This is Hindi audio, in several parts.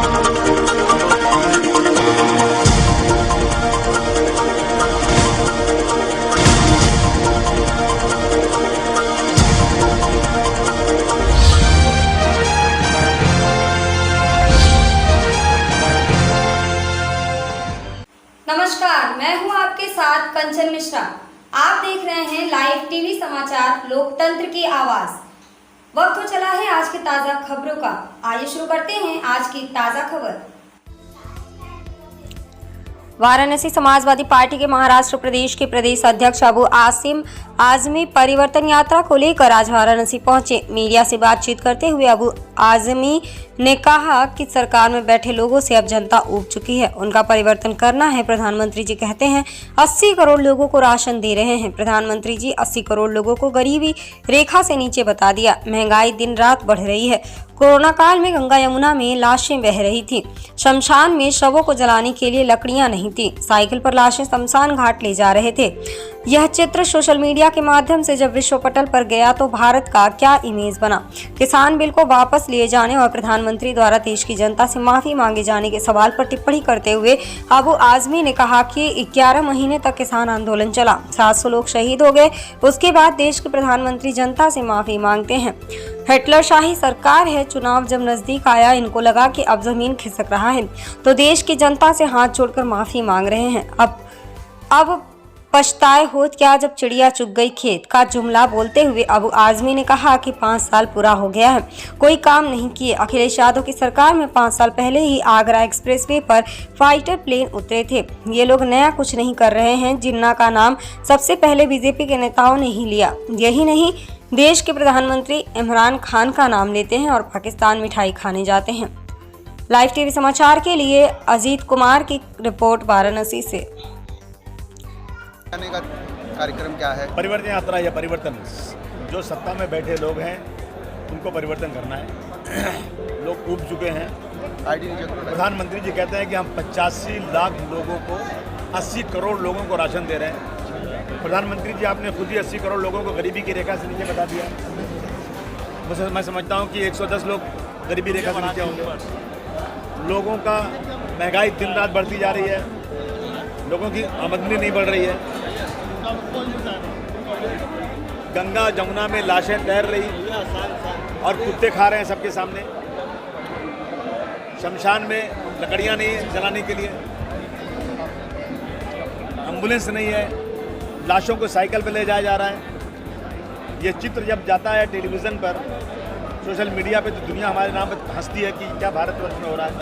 नमस्कार, मैं हूं आपके साथ कंचन मिश्रा। आप देख रहे हैं लाइव टीवी समाचार लोकतंत्र की आवाज। वक्त हो चला है आज की ताजा खबरों का। आइए शुरू करते हैं आज की ताजा खबर। वाराणसी समाजवादी पार्टी के महाराष्ट्र प्रदेश के प्रदेश अध्यक्ष अबू आसिम आजमी परिवर्तन यात्रा को लेकर आज वाराणसी पहुंचे। मीडिया से बातचीत करते हुए अबू आजमी ने कहा कि सरकार में बैठे लोगों से अब जनता ऊब चुकी है, उनका परिवर्तन करना है। प्रधानमंत्री जी कहते हैं 80 करोड़ लोगों को राशन दे रहे हैं। प्रधानमंत्री जी 80 करोड़ लोगों को गरीबी रेखा से नीचे बता दिया। महंगाई दिन रात बढ़ रही है। कोरोना काल में गंगा यमुना में लाशें बह रही थी। शमशान में शवों को जलाने के लिए लकड़ियां नहीं थी। साइकिल पर लाशें शमशान घाट ले जा रहे थे। यह चित्र सोशल मीडिया के माध्यम से जब विश्व पटल पर गया तो भारत का क्या इमेज बना। किसान बिल को वापस लिए जाने और प्रधानमंत्री द्वारा देश की जनता से माफी मांगे जाने के सवाल पर टिप्पणी करते हुए अबू आजमी ने कहा कि 11 महीने तक किसान आंदोलन चला, 700 लोग शहीद हो गए। उसके बाद देश के प्रधानमंत्री जनता से माफी मांगते हैं। हिटलरशाही सरकार है। चुनाव जब नजदीक आया, इनको लगा कि अब जमीन खिसक रहा है, तो देश की जनता से हाथ जोड़कर माफी मांग रहे हैं। अब पछताए होत क्या जब चिड़िया चुग गई खेत का जुमला बोलते हुए अबू आजमी ने कहा कि 5 साल पूरा हो गया है, कोई काम नहीं किए। अखिलेश यादव की सरकार में 5 साल पहले ही आगरा एक्सप्रेसवे पर फाइटर प्लेन उतरे थे। ये लोग नया कुछ नहीं कर रहे हैं। जिन्ना का नाम सबसे पहले बीजेपी के नेताओं ने ही लिया। यही नहीं, देश के प्रधानमंत्री इमरान खान का नाम लेते हैं और पाकिस्तान मिठाई खाने जाते हैं। लाइव टीवी समाचार के लिए अजीत कुमार की रिपोर्ट वाराणसी से। का कार्यक्रम क्या है? परिवर्तन यात्रा या परिवर्तन, जो सत्ता में बैठे लोग हैं उनको परिवर्तन करना है। लोग ऊब चुके हैं। प्रधानमंत्री जी कहते हैं कि हम 85 लाख लोगों को 80 करोड़ लोगों को राशन दे रहे हैं। प्रधानमंत्री जी आपने खुद ही 80 करोड़ लोगों को गरीबी की रेखा से नीचे बता दिया। मैं समझता हूँ कि 110 लोग गरीबी रेखा से नीचे होंगे। लोगों का महंगाई दिन रात बढ़ती जा रही है, लोगों की आमदनी नहीं बढ़ रही है। गंगा जमुना में लाशें तैर रही और कुत्ते खा रहे हैं सबके सामने। शमशान में लकड़ियां नहीं जलाने के लिए, एम्बुलेंस नहीं है, लाशों को साइकिल पे ले जाया जा रहा है। ये चित्र जब जाता है टेलीविज़न पर, सोशल मीडिया पे, तो दुनिया हमारे नाम पर हंसती है कि क्या भारतवर्ष में हो रहा है।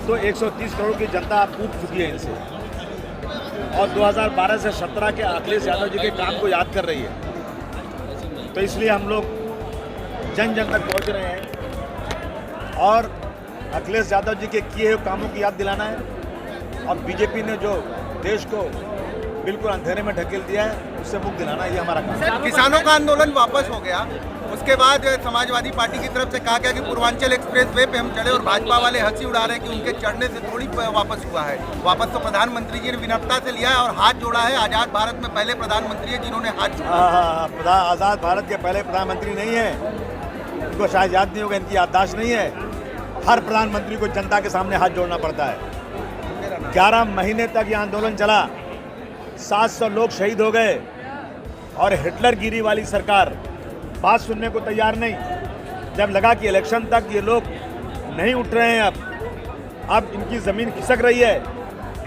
तो 130 करोड़ की जनता ऊब चुकी है इनसे और 2012 से 17 के अखिलेश यादव जी के काम को याद कर रही है। तो इसलिए हम लोग जन जन तक पहुंच रहे हैं और अखिलेश यादव जी के किए हुए कामों की याद दिलाना है और बीजेपी ने जो देश को बिल्कुल अंधेरे में ढकेल दिया है उससे मुक्त दिलाना, ये हमारा काम है। किसानों का आंदोलन वापस हो गया, उसके बाद समाजवादी पार्टी की तरफ से कहा गया कि पूर्वांचल एक्सप्रेस वे पे हम चढ़े और भाजपा वाले हंसी उड़ा रहे हैं कि उनके चढ़ने से थोड़ी वापस हुआ है। वापस तो प्रधानमंत्री जी ने विनम्रता से लिया है और हाथ जोड़ा है। आज़ाद भारत में पहले प्रधानमंत्री है जिन्होंने हाथ जोड़ा। आज़ाद भारत के पहले प्रधानमंत्री नहीं है, उनको शायद याद नहीं होगा, इनकी याददाश्त नहीं है। हर प्रधानमंत्री को जनता के सामने हाथ जोड़ना पड़ता है। 11 महीने तक यह आंदोलन चला, 700 लोग शहीद हो गए और हिटलरगिरी वाली सरकार बात सुनने को तैयार नहीं। जब लगा कि इलेक्शन तक ये लोग नहीं उठ रहे हैं, अब इनकी ज़मीन खिसक रही है,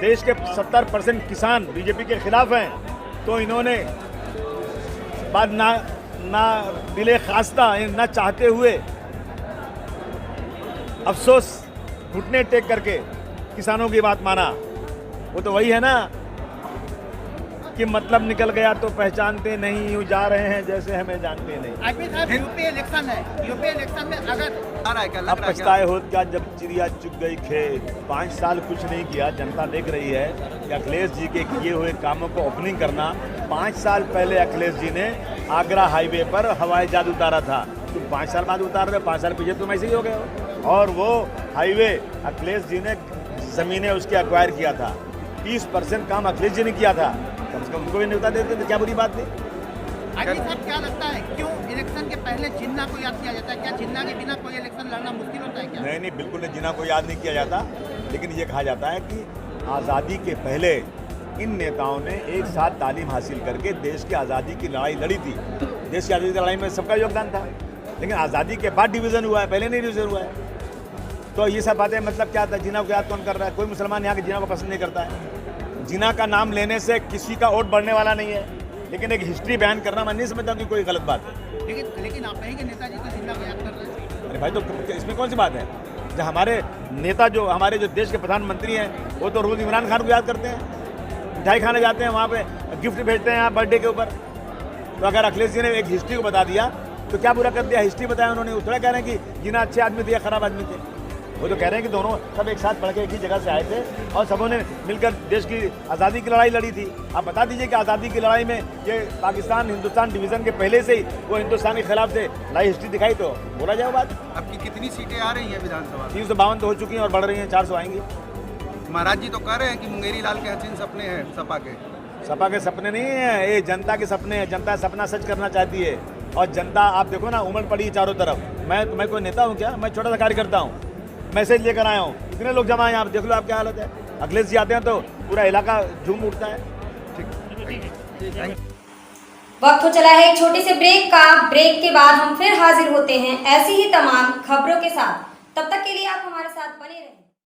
देश के 70% किसान बीजेपी के खिलाफ हैं, तो इन्होंने बाद ना दिले खास्ता ना चाहते हुए अफसोस घुटने टेक करके किसानों की बात माना। वो तो वही है ना कि मतलब निकल गया तो पहचानते नहीं, यूँ जा रहे हैं जैसे हमें जानते नहीं। यूपी इलेक्शन है, यूपी इलेक्शन में अगर अब पछताए होत क्या जब चिड़िया चुग गई खेत। 5 साल कुछ नहीं किया। जनता देख रही है कि अखिलेश जी के किए हुए कामों को ओपनिंग करना। 5 साल पहले अखिलेश जी ने आगरा हाईवे पर हवाई जहाज उतारा था, तुम 5 साल बाद उतार रहे हो। 5 साल पीछे तुम ऐसे ही हो गए हो। और वो हाईवे अखिलेश जी ने ज़मीनें उसके एक्वायर किया था। 30% काम अखिलेश जी ने किया था, कम से कम उनको भी न्योता देते तो क्या बुरी बात थी। अखिलेश साहब, क्या लगता है क्यों इलेक्शन के पहले जिन्ना को याद किया जाता है? क्या जिन्ना के बिना कोई इलेक्शन लड़ना मुश्किल होता है क्या? नहीं नहीं, बिल्कुल नहीं, जिन्ना को याद नहीं किया जाता, लेकिन ये कहा जाता है कि आज़ादी के पहले इन नेताओं ने एक साथ तालीम हासिल करके देश की आज़ादी की लड़ाई लड़ी थी। देश की आज़ादी की लड़ाई में सबका योगदान था, लेकिन आज़ादी के बाद डिवीज़न हुआ है, पहले नहीं डिवीज़न हुआ है। तो ये सब बातें मतलब क्या था? जिन्ना को याद कौन कर रहा है? कोई मुसलमान यहाँ के जिन्ना को पसंद नहीं करता है। जिन्ना का नाम लेने से किसी का वोट बढ़ने वाला नहीं है, लेकिन एक हिस्ट्री बयान करना मैं नहीं समझता कि कोई गलत बात है। लेकिन आप कहेंगे नेताजी तो जिन्ना को याद कर रहे हैं। अरे भाई, तो इसमें कौन सी बात है? जो हमारे नेता, जो हमारे जो देश के प्रधानमंत्री हैं, वो तो रोज़ इमरान खान को याद करते हैं, मिठाई खाने जाते हैं, वहाँ पे गिफ्ट भेजते हैं यहाँ बर्थडे के ऊपर। तो अगर अखिलेश जी ने एक हिस्ट्री को बता दिया तो क्या बुरा कर दिया? हिस्ट्री बताया उन्होंने। वो थोड़ा कह रहे हैं कि जिन्ना अच्छे आदमी थे या खराब आदमी थे। वो तो कह रहे हैं कि दोनों सब एक साथ पढ़ के एक ही जगह से आए थे और सबों ने मिलकर देश की आज़ादी की लड़ाई लड़ी थी। आप बता दीजिए कि आज़ादी की लड़ाई में ये पाकिस्तान हिंदुस्तान डिवीज़न के पहले से ही वो हिंदुस्तान के खिलाफ से लड़ाई हिस्ट्री दिखाई तो बोला जाए बात। आपकी कितनी सीटें आ रही हैं विधानसभा में? 352 तो हो चुकी हैं और बढ़ रही हैं, 400 आएंगी। महाराज जी तो कह रहे हैं कि मुंगेरी लाल के हसीन सपने हैं सपा के। सपा के सपने नहीं है, ये जनता के सपने हैं। जनता सपना सच करना चाहती है और जनता, आप देखो ना, उमड़ पड़ी है चारों तरफ। मैं कोई नेता हूँ क्या? मैं छोटा सा कार्यकर्ता हूँ, मैसेज लेकर आया हूँ। इतने लोग जमा हैं यहाँ, देख लो आप क्या हालत है। अखिलेश जी आते हैं तो पूरा इलाका झूम उठता है। ठीक। वक्त हो चला है एक छोटे से ब्रेक का। ब्रेक के बाद हम फिर हाजिर होते हैं ऐसी ही तमाम खबरों के साथ। तब तक के लिए आप हमारे साथ बने रहें।